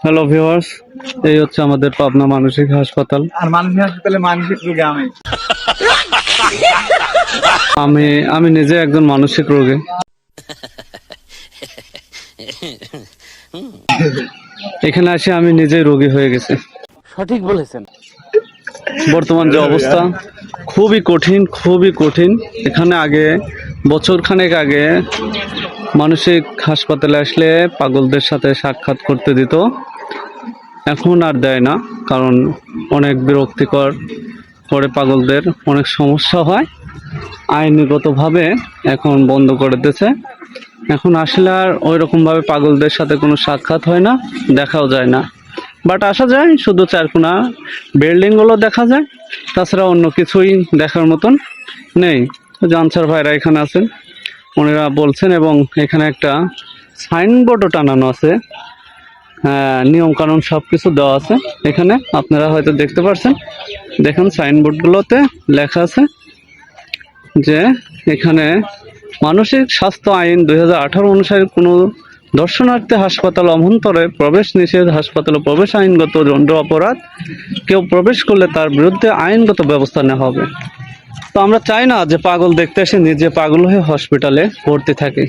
Hello viewers, এই হচ্ছে আমাদের পাবনা মানসিক হাসপাতাল। আর মানসিক হাসপাতালে মানসিক রোগী আমি আমি নিজে একজন মানসিক রোগী। এখানে এসে আমি নিজেই রোগী হয়ে গেছি। সঠিক বলেছেন। বর্তমান যে অবস্থা খুবই কঠিন। এখানে আগে বছরখানেক আগে মানসিক হাসপাতালে আসলে পাগলদের সাথে সাক্ষাৎ করতে দিত, এখন আর দেয় না, কারণ অনেক বিরক্তিকর করে, পাগলদের অনেক সমস্যা হয়। আইনগতভাবে এখন বন্ধ করে দিয়েছে। এখন আসলে আর ওই রকমভাবে পাগলদের সাথে কোনো সাক্ষাৎ হয় না, দেখাও যায় না। বাট আসা যায়, শুধু চারকোনা বিল্ডিংগুলো দেখা যায়, তাছাড়া অন্য কিছুই দেখার মতন নেই। জানসার ভাইরা এখানে আছেন, ওনারা বলছেন, এবং এখানে একটা সাইনবোর্ডও টানানো আছে, নিয়ম কানুন সব কিছু দেওয়া আছে। এখানে আপনারা হয়তো দেখতে পাচ্ছেন, দেখেন সাইনবোর্ডগুলোতে লেখা আছে যে এখানে মানসিক স্বাস্থ্য আইন 2018 অনুসারে কোনো দর্শনার্থী হাসপাতাল অভ্যন্তরে প্রবেশ নিষেধ, হাসপাতালে প্রবেশ আইনগত দণ্ড অপরাধ, কেউ প্রবেশ করলে তার বিরুদ্ধে আইনগত ব্যবস্থা নেওয়া হবে। তো আমরা চাই না যে পাগল দেখতে এসে নিজে পাগল হয়ে হসপিটালে ভর্তি থাকে।